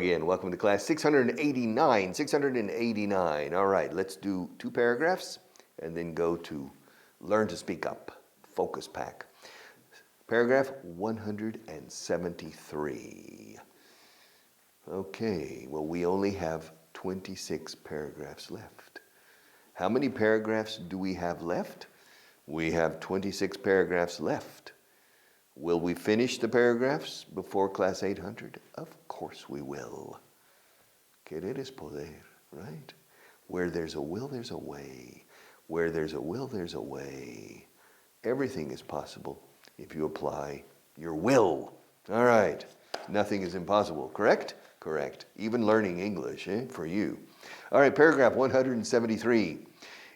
again. Welcome to class 689. 689. All right, let's do 2 paragraphs and then go to learn to speak up. Focus pack. Paragraph 173. Okay, well, we only have 26 paragraphs left. How many paragraphs do we have left? We have 26 paragraphs left. Will we finish the paragraphs before class 800? Of course we will. Querer es poder, right? Where there's a will, there's a way. Where there's a will, there's a way. Everything is possible if you apply your will. All right. Nothing is impossible, correct? Correct. Even learning English, for you. All right, paragraph 173.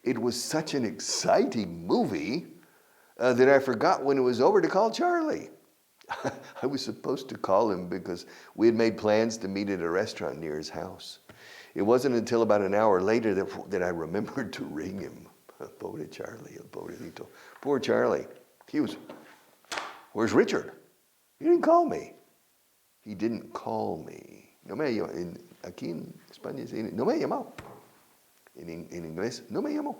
It was such an exciting movie that I forgot when it was over to call Charlie. I was supposed to call him because we had made plans to meet at a restaurant near his house. It wasn't until about an hour later that I remembered to ring him. Pobre Charlie, el pobrecito. Poor Charlie. He was, where's Richard? He didn't call me. He didn't call me. No me llamó. Aquí en España se dice, no me llamó. En inglés, no me llamó.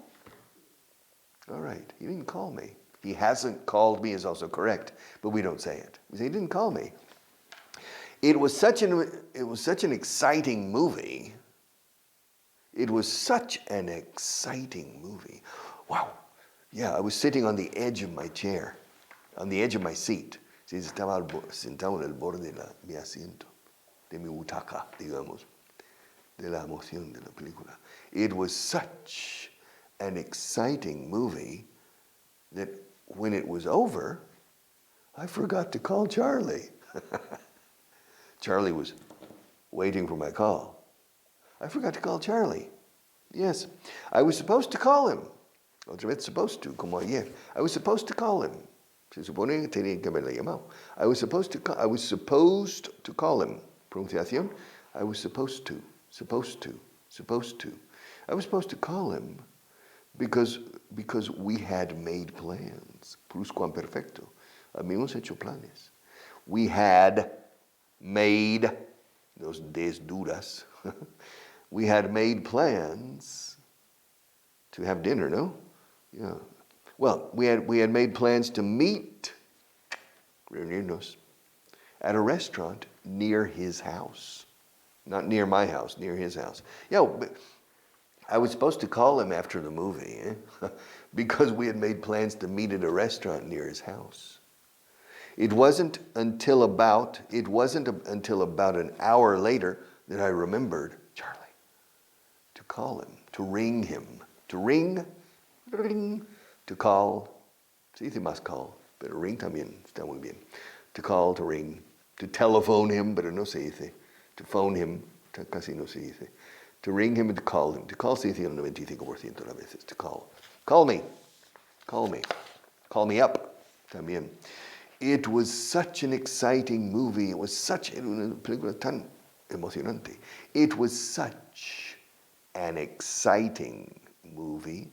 All right, he didn't call me. He hasn't called me is also correct, but we don't say it. We say he didn't call me. It was such an exciting movie. It was such an exciting movie. Wow. Yeah, I was sitting on the edge of my chair, on the edge of my seat. Sí, estaba sentado en el borde de mi asiento, de mi butaca, digamos, de la emoción de la película. It was such an exciting movie that when it was over, I forgot to call Charlie. Charlie was waiting for my call. I forgot to call Charlie. Yes, I was supposed to call him. Otra vez supposed to, como ayer. I was supposed to call him. Se supone que tenía que haberle llamado. I was supposed to call him. Pronunciación. I was supposed to. I was supposed to call him because we had made plans. Pluscuamperfecto. Habíamos hecho planes. We had made, those des duras, we had made plans to have dinner, no? Yeah. Well, we had made plans to meet, reunirnos, at a restaurant near his house. Not near my house, near his house. Yeah, but I was supposed to call him after the movie, because we had made plans to meet at a restaurant near his house. It wasn't until about an hour later that I remembered Charlie, to call him, to ring him, to ring, to call. Se dice más call, pero ring también está muy bien. To call, to ring, to telephone him, pero no se dice. To phone him, casi no se dice. To ring him and to call him. To call se dice el 95% de las veces. To call. Call me. Call me. Call me up. También. It was such an exciting movie. It was una película tan emocionante. It was such an exciting movie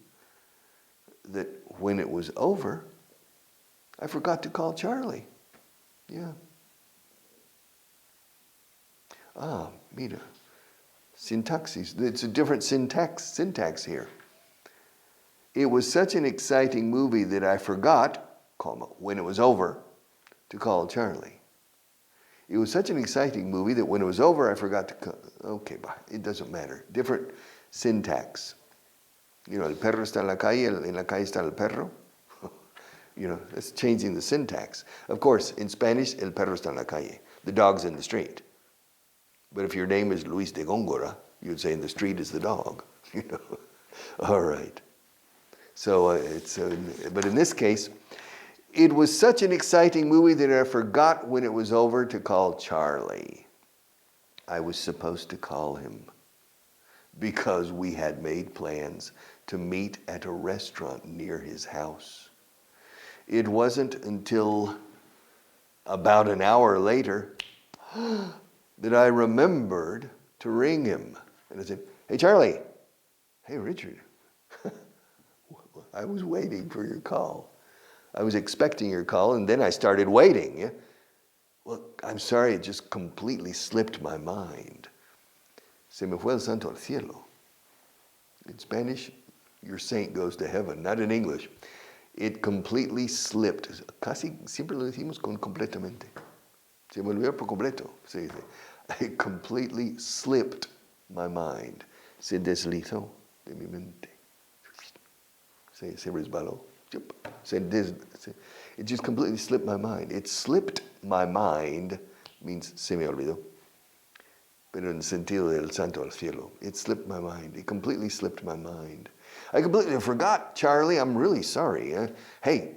that when it was over, I forgot to call Charlie. Yeah. Ah, mira. Syntaxis. It's a different syntax here. It was such an exciting movie that I forgot, when it was over, to call Charlie. It was such an exciting movie that when it was over, I forgot to call. Okay, bye. It doesn't matter. Different syntax. El perro está en la calle está el perro. That's changing the syntax. Of course, in Spanish, el perro está en la calle. The dog's in the street. But if your name is Luis de Góngora, you'd say in the street is the dog. All right. So but in this case, it was such an exciting movie that I forgot when it was over to call Charlie. I was supposed to call him because we had made plans to meet at a restaurant near his house. It wasn't until about an hour later that I remembered to ring him. And I said, hey, Charlie. Hey, Richard. I was waiting for your call. I was expecting your call, and then I started waiting. Well, I'm sorry, it just completely slipped my mind. Se me fue el santo al cielo. In Spanish, your saint goes to heaven, not in English. It completely slipped. Casi siempre lo decimos con completamente. Se me olvidó por completo. Se dice. It completely slipped my mind. Se deslizó de mi mente. Se resbaló. It just completely slipped my mind. It slipped my mind means se me olvidó. Pero en el sentido del santo al cielo. It slipped my mind. It completely slipped my mind. I completely forgot, Charlie. I'm really sorry. Hey,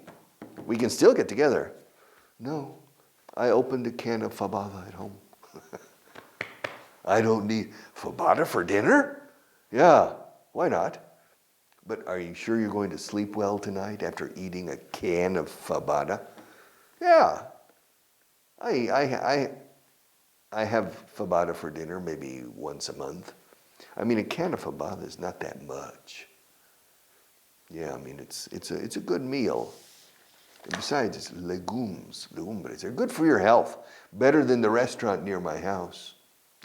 we can still get together. No, I opened a can of fabada at home. I don't need fabada for dinner? Yeah, why not? But are you sure you're going to sleep well tonight after eating a can of fabada? Yeah, I have fabada for dinner maybe once a month. I mean, a can of fabada is not that much. Yeah, I mean, it's a good meal. And besides, it's legumbres. They're good for your health. Better than the restaurant near my house.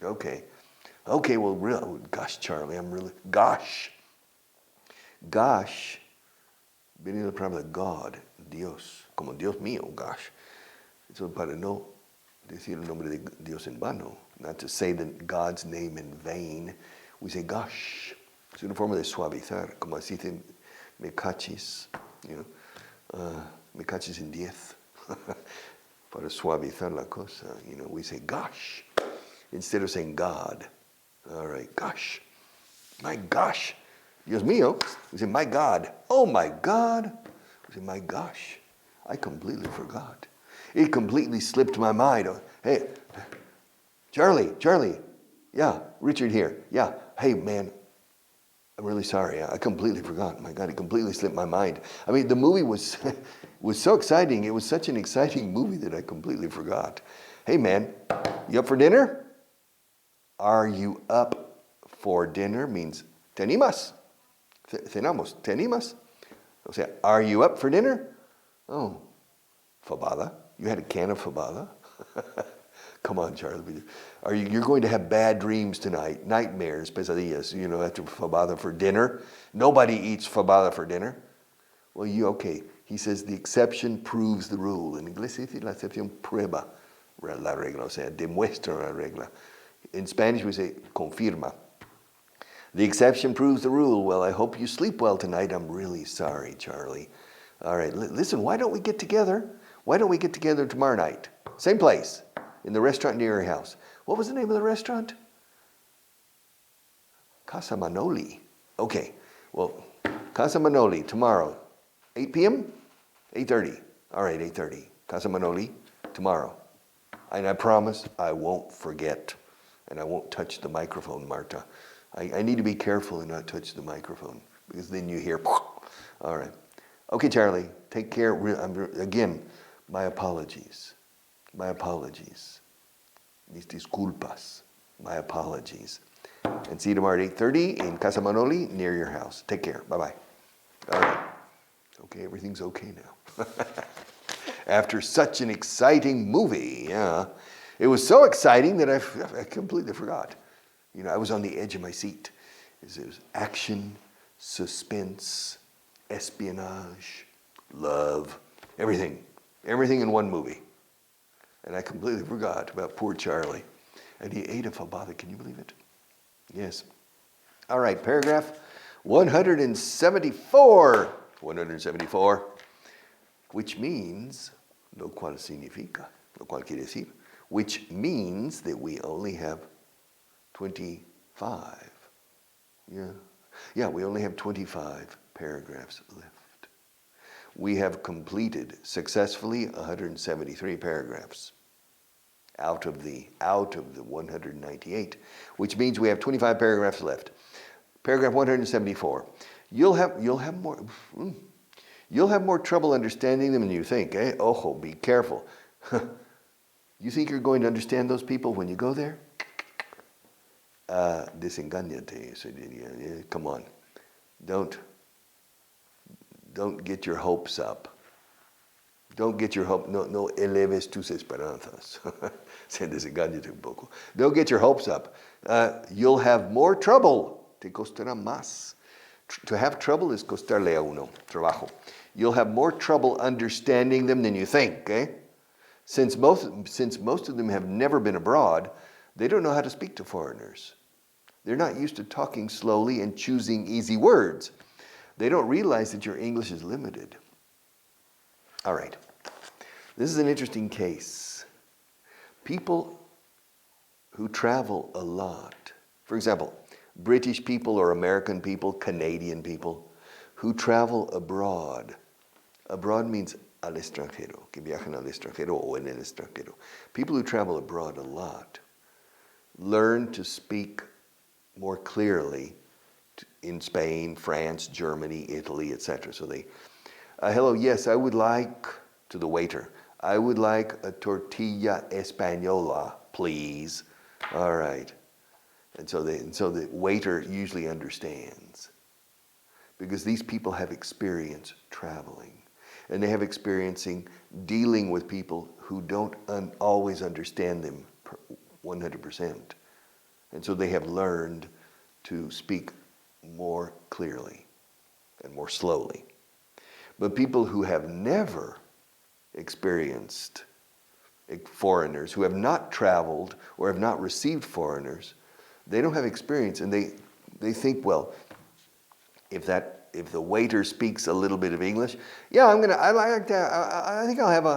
Okay, well, gosh, Charlie, gosh, viene de la palabra God, Dios, como Dios mío, gosh. Eso para no decir el nombre de Dios en vano, not to say God's name in vain. We say gosh. Es una forma de suavizar, como así dicen, me cachis, me cachis en 10. Para suavizar la cosa, we say gosh instead of saying God. All right, gosh. My gosh. Dios mío. We say, my God. Oh, my God. We say, my gosh. I completely forgot. It completely slipped my mind. Hey, Charlie. Yeah, Richard here. Yeah, hey, man, I'm really sorry. I completely forgot. My God, it completely slipped my mind. I mean, the movie was so exciting. It was such an exciting movie that I completely forgot. Hey, man, you up for dinner? Are you up for dinner means te animas. Cenamos, te animas. O sea, are you up for dinner? Oh, fabada. You had a can of fabada? Come on, Charlie. You're going to have bad dreams tonight, nightmares, pesadillas, after fabada for dinner. Nobody eats fabada for dinner. Well, okay. He says the exception proves the rule. En inglés se dice la excepción prueba la regla, o sea, demuestra la regla. In Spanish we say confirma. The exception proves the rule. Well, I hope you sleep well tonight. I'm really sorry, Charlie. All right, listen, why don't we get together? Why don't we get together tomorrow night? Same place, in the restaurant near your house. What was the name of the restaurant? Casa Manoli. Okay, well, Casa Manoli tomorrow. 8 p.m.? 8:30. All right, 8:30. Casa Manoli tomorrow. And I promise I won't forget. And I won't touch the microphone, Marta. I need to be careful and not touch the microphone because then you hear, all right. Okay, Charlie, take care. Again, my apologies. Mis disculpas. My apologies. And see you tomorrow at 8:30 in Casa Manoli near your house. Take care. Bye-bye. All right. Okay, everything's okay now. After such an exciting movie, yeah. It was so exciting that I completely forgot. I was on the edge of my seat. It was action, suspense, espionage, love, everything in one movie. And I completely forgot about poor Charlie. And he ate a fabada, can you believe it? Yes. All right, paragraph 174. 174, which means, lo cual quiere decir, which means that we only have 25. Yeah, we only have 25 paragraphs left. We have completed successfully 173 paragraphs out of the 198, which means we have 25 paragraphs left. Paragraph 174. You'll have more trouble understanding them than you think, eh? Ojo, be careful. You think you're going to understand those people when you go there? Desengáñate. Come on. Don't get your hopes up. Don't get your hope, no eleves tus esperanzas. Se desengáñate un poco. Don't get your hopes up. You'll have more trouble. Te costará más. To have trouble is costarle a uno trabajo. You'll have more trouble understanding them than you think, eh? Since most of them have never been abroad, they don't know how to speak to foreigners. They're not used to talking slowly and choosing easy words. They don't realize that your English is limited. All right. This is an interesting case. People who travel a lot, for example, British people or American people, Canadian people, who travel abroad. Abroad means al extranjero, que viajan al extranjero o en el extranjero. People who travel abroad a lot learn to speak more clearly in Spain, France, Germany, Italy, etc. So they, hello, yes, I would like, to the waiter, I would like a tortilla española, please. All right. And so the waiter usually understands, because these people have experience traveling, and they have experiencing dealing with people who don't always understand them 100%. And so they have learned to speak more clearly and more slowly. But people who have never experienced foreigners, who have not traveled or have not received foreigners, they don't have experience, and they think, well, if the waiter speaks a little bit of English, yeah, I think I'll have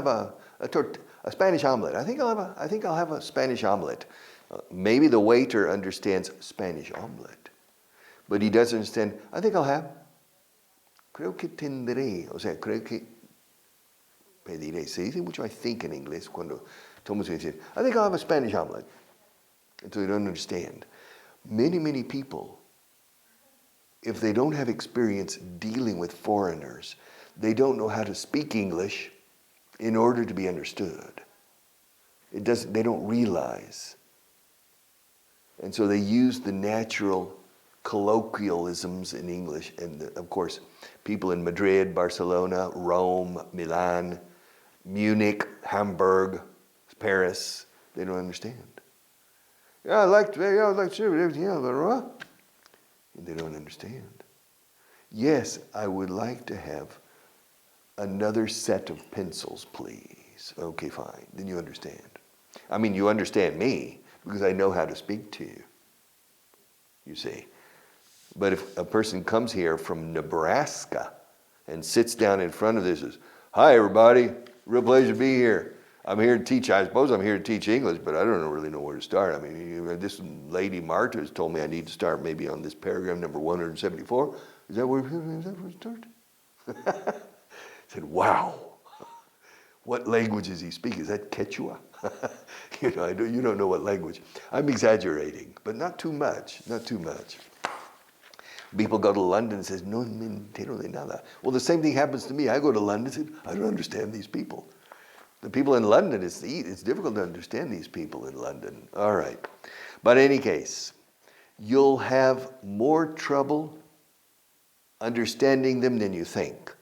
a Spanish omelet. I think I'll have a Spanish omelet. Maybe the waiter understands Spanish omelet, but he doesn't understand. I think I'll have. Creo que tendré. O sea, creo que pediré. Se dice mucho I think in inglés cuando todo mundo dice, I think I'll have a Spanish omelet. And so they don't understand. Many people, if they don't have experience dealing with foreigners, they don't know how to speak English in order to be understood. They don't realize. And so they use the natural colloquialisms in English. And of course, people in Madrid, Barcelona, Rome, Milan, Munich, Hamburg, Paris, they don't understand. Yeah, I'd like to everything else, blah. And they don't understand. Yes, I would like to have another set of pencils, please. Okay, fine. Then you understand. I mean, you understand me because I know how to speak to you. You see. But if a person comes here from Nebraska and sits down in front of this and says, hi, everybody. Real pleasure to be here. I'm here to teach, I suppose I'm here to teach English, but I don't really know where to start. I mean, this lady Marta has told me I need to start maybe on this paragraph number 174. Is that where we start? I said, wow. What language does he speak? Is that Quechua? You don't know what language. I'm exaggerating, but not too much, not too much. People go to London and says, no me entero de nada. Well, the same thing happens to me. I go to London and say, I don't understand these people. The people in London, it's difficult to understand these people in London. All right. But in any case, you'll have more trouble understanding them than you think.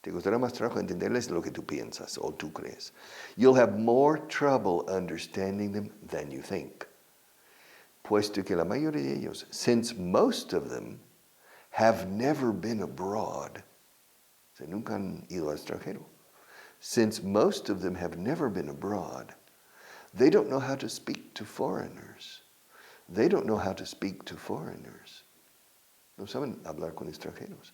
Te costará más trabajo entenderles de lo que tú piensas o tú crees. You'll have more trouble understanding them than you think. Puesto que la mayoría de ellos, since most of them have never been abroad, se nunca han ido al extranjero. Since most of them have never been abroad, they don't know how to speak to foreigners. They don't know how to speak to foreigners. No saben hablar con extranjeros.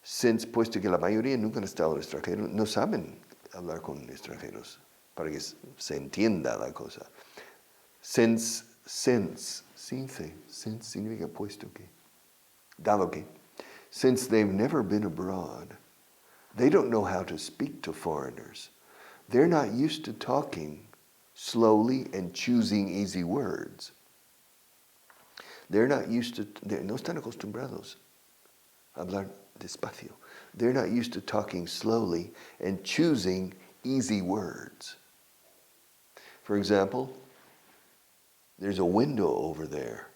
Since, puesto que la mayoría nunca han estado en extranjero, no saben hablar con extranjeros para que se entienda la cosa. Since significa puesto que, dado que. Since they've never been abroad, they don't know how to speak to foreigners. They're not used to talking slowly and choosing easy words. They're not used to, no están acostumbrados a hablar despacio. They're not used to talking slowly and choosing easy words. For example, there's a window over there,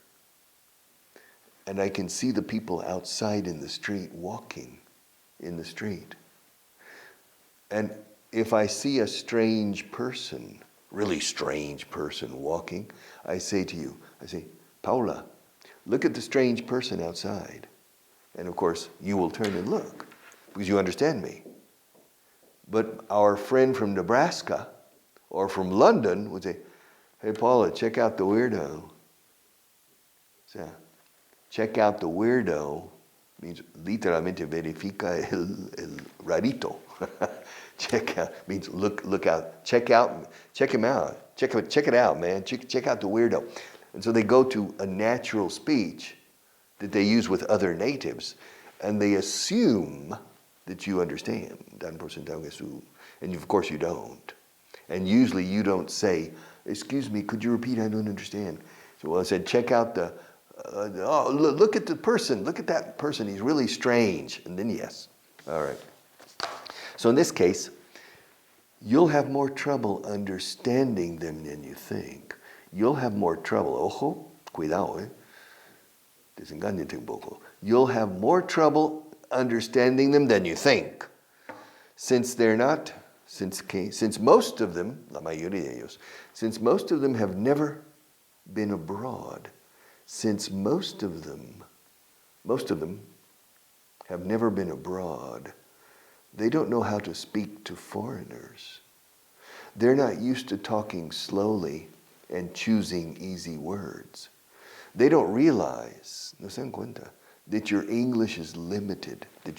and I can see the people outside in the street walking in the street. And if I see a strange person, really strange person walking, I say to you, Paula, look at the strange person outside. And of course, you will turn and look because you understand me. But our friend from Nebraska or from London would say, hey, Paula, check out the weirdo. So, check out the weirdo means literalmente verifica el rarito. Check out means look out. Check him out. Check it out, man. Check out the weirdo. And so they go to a natural speech that they use with other natives, and they assume that you understand. And of course you don't. And usually you don't say, excuse me, could you repeat? I don't understand. So well, I said, check out the, look at the person. Look at that person. He's really strange. And then yes. All right. So in this case, you'll have more trouble understanding them than you think. You'll have more trouble. Ojo, cuidado, Desengáñate un poco. You'll have more trouble understanding them than you think. Since most of them, la mayoría de ellos, since most of them have never been abroad, since most of them have never been abroad, they don't know how to speak to foreigners. They're not used to talking slowly and choosing easy words. They don't realize, no se dan cuenta, that your English is limited, They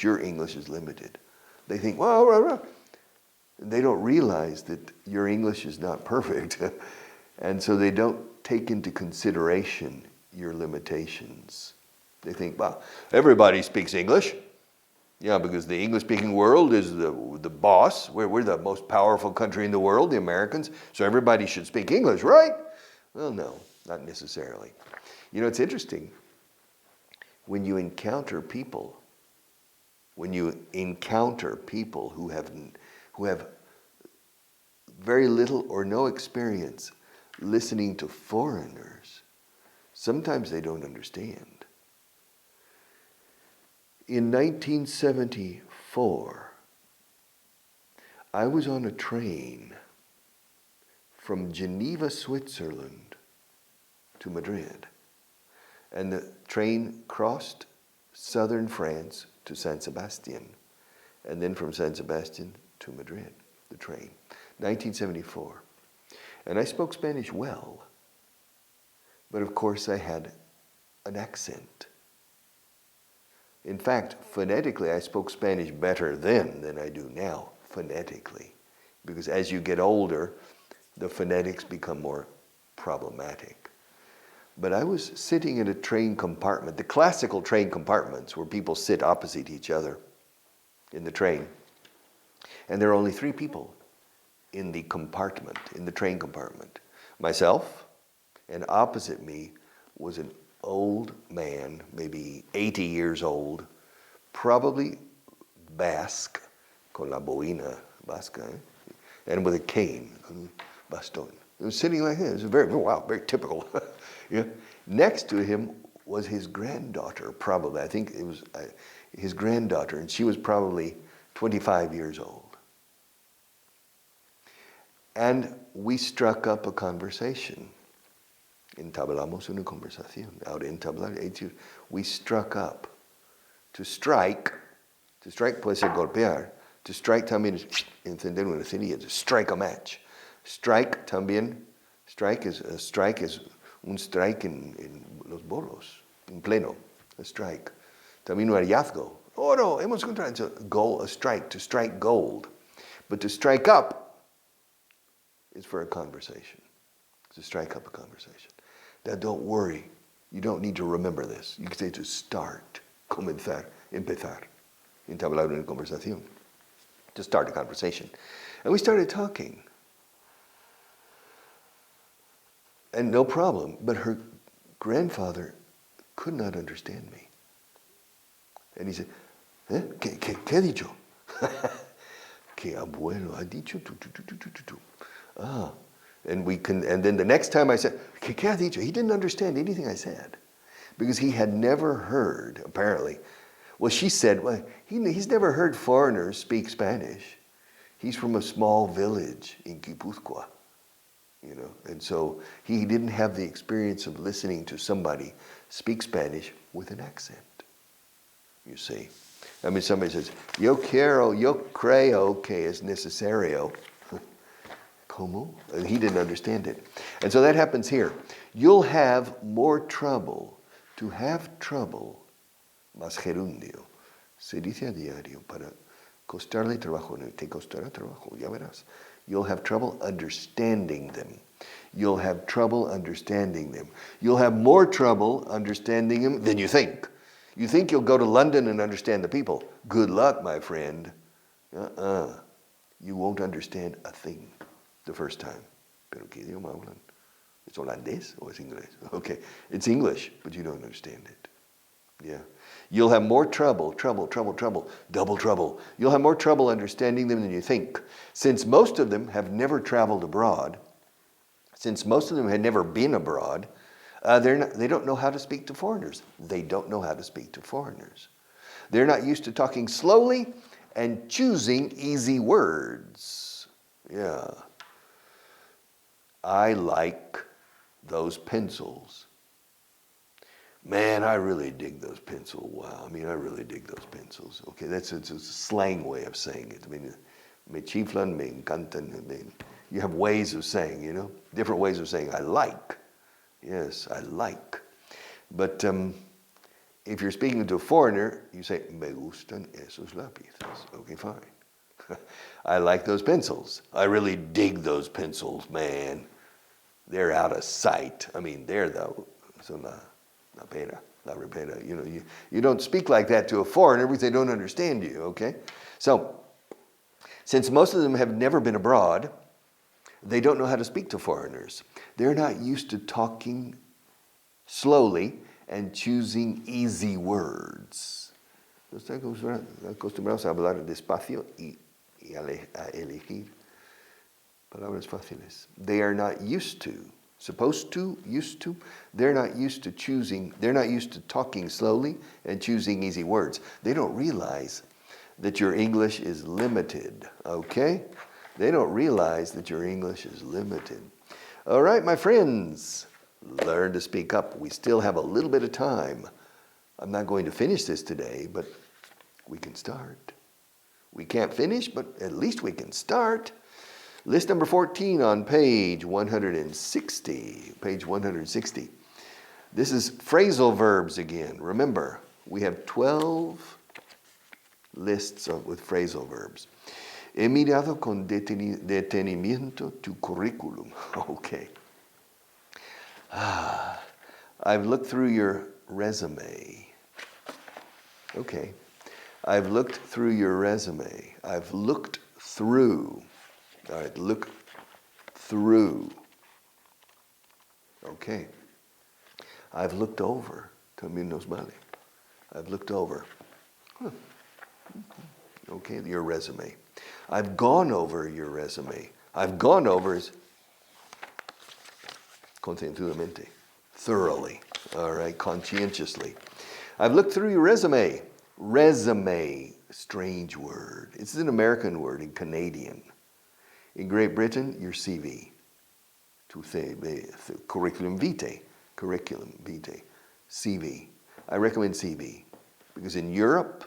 think, well, they don't realize that your English is not perfect. And so they don't take into consideration your limitations. They think, well, everybody speaks English. Yeah, because the English-speaking world is the boss. We're the most powerful country in the world, the Americans, so everybody should speak English, right? Well, no, not necessarily. You know, it's interesting. When you encounter people who have very little or no experience listening to foreigners, sometimes they don't understand. In 1974, I was on a train from Geneva, Switzerland to Madrid. And the train crossed southern France to San Sebastian. And then from San Sebastian to Madrid, the train. 1974. And I spoke Spanish well. But of course I had an accent. In fact, phonetically, I spoke Spanish better then than I do now, phonetically. Because as you get older, the phonetics become more problematic. But I was sitting in a train compartment, the classical train compartments where people sit opposite each other in the train. And there are only 3 people in the compartment, in the train compartment. Myself, and opposite me was an old man, maybe 80 years old, probably Basque, con la boina vasca, and with a cane, baston. It was sitting like this. It was very typical. Yeah. Next to him was his granddaughter, probably. I think it was his granddaughter, and she was probably 25 years old. And we struck up a conversation. Entablamos una conversación. Ahora entablar, we struck up. To strike puede ser golpear. To strike también es encender una cerilla, to strike a match. Strike también, strike is un strike en los bolos, en pleno, a strike. También un hallazgo. Oro, hemos encontrado a gold, a strike, to strike gold. But to strike up is for a conversation. To strike up a conversation. Now don't worry, you don't need to remember this. You can say to start, comenzar, empezar, entablar una conversación. To start a conversation. And we started talking. And no problem, but her grandfather could not understand me. And he said, ¿Qué ha dicho? Que abuelo ha dicho tu. Ah. And then the next time I said, ¿Qué ha dicho? He didn't understand anything I said. Because he had never heard, apparently. Well, she said, well, he's never heard foreigners speak Spanish. He's from a small village in Guipúzcoa, and so he didn't have the experience of listening to somebody speak Spanish with an accent, you see. I mean, somebody says, yo creo que es necesario. ¿Cómo? And he didn't understand it. And so that happens here. You'll have more trouble. To have trouble, más gerundio, se dice a diario para costarle trabajo, te costará trabajo, ya verás. You'll have trouble understanding them. You'll have trouble understanding them. You'll have more trouble understanding them than you think. You think you'll go to London and understand the people. Good luck, my friend. You won't understand a thing the first time. Pero ¿qué idioma hablan? ¿Es holandés o es inglés? Okay, it's English, but you don't understand it. Yeah. You'll have more trouble, double trouble. You'll have more trouble understanding them than you think. Since most of them have never traveled abroad, since most of them had never been abroad, they don't know how to speak to foreigners. They don't know how to speak to foreigners. They're not used to talking slowly and choosing easy words. Yeah. I like those pencils. Man, I really dig those pencils. Wow, I mean, I really dig those pencils. Okay, it's a slang way of saying it. I mean, me chiflan, me encantan. I mean, you have ways of saying, different ways of saying I like. Yes, I like. But if you're speaking to a foreigner, you say, me gustan esos lápices. Okay, fine. I like those pencils. I really dig those pencils, man. They're out of sight. I mean, they're la pera, la repera. You don't speak like that to a foreigner because they don't understand you, okay? So, since most of them have never been abroad, they don't know how to speak to foreigners. They're not used to talking slowly and choosing easy words. Están acostumbrados a hablar despacio y a elegir palabras fáciles. They are not used to, they're not used to talking slowly and choosing easy words. They don't realize that your English is limited, okay? They don't realize that your English is limited. All right, my friends, learn to speak up. We still have a little bit of time. I'm not going to finish this today, but we can start. We can't finish, but at least we can start. List number 14 on page 160. Page 160. This is phrasal verbs again. Remember, we have 12 lists with phrasal verbs. He mirado con detenimiento tu currículum. Okay. I've looked through your resume. Okay. I've looked through your resume. I've looked through. All right, look through. Okay. I've looked over. También nos vale. I've looked over. Okay, your resume. I've gone over your resume. I've gone over is concienzudamente, thoroughly. All right, conscientiously. I've looked through your resume. Resume, strange word. It's an American word in Canadian. In Great Britain, your CV. Tu CV, curriculum vitae. Curriculum vitae. CV. I recommend CV. Because in Europe,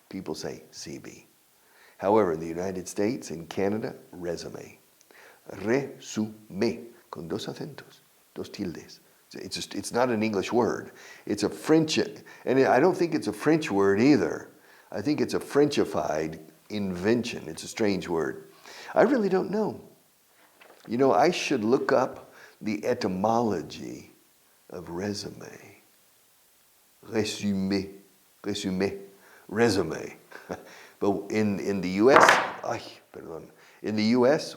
people say CV. However, in the United States, in Canada, resume. Resume, con dos acentos, dos tildes. It's not an English word. It's a French, and I don't think it's a French word either. I think it's a Frenchified invention. It's a strange word. I really don't know. I should look up the etymology of resume. Resume. But in the U.S., in the U.S.,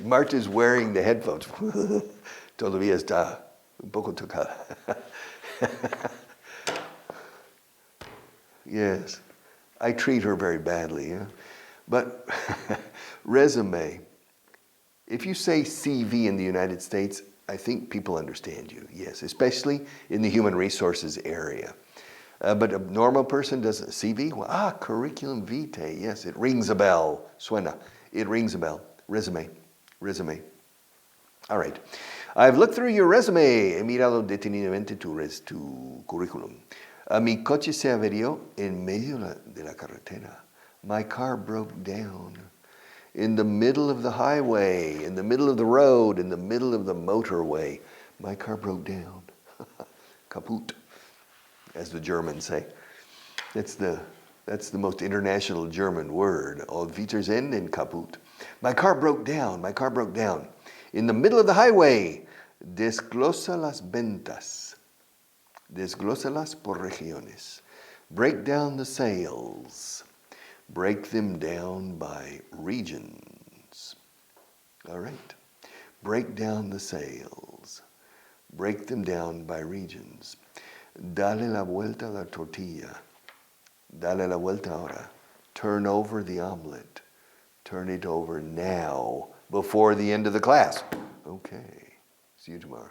Marta's wearing the headphones. Todavía está un poco tocada. Yes, I treat her very badly. Yeah? But resume, if you say CV in the United States, I think people understand you. Yes, especially in the human resources area. But a normal person does CV. Well, curriculum vitae. Yes, it rings a bell. Suena. It rings a bell. Resume. All right. I've looked through your resume. He mirado detenidamente tu currículum. Mi coche se averió en medio de la carretera. My car broke down. In the middle of the highway, in the middle of the road, in the middle of the motorway. My car broke down. Kaput, as the Germans say. That's the most international German word. All features end in kaput. My car broke down. In the middle of the highway. Desglosa las ventas. Desglósalas por regiones. Break down the sales. Break them down by regions. All right. Break down the sales. Break them down by regions. Dale la vuelta a la tortilla. Dale la vuelta ahora. Turn over the omelet. Turn it over now, before the end of the class. Okay. See you tomorrow.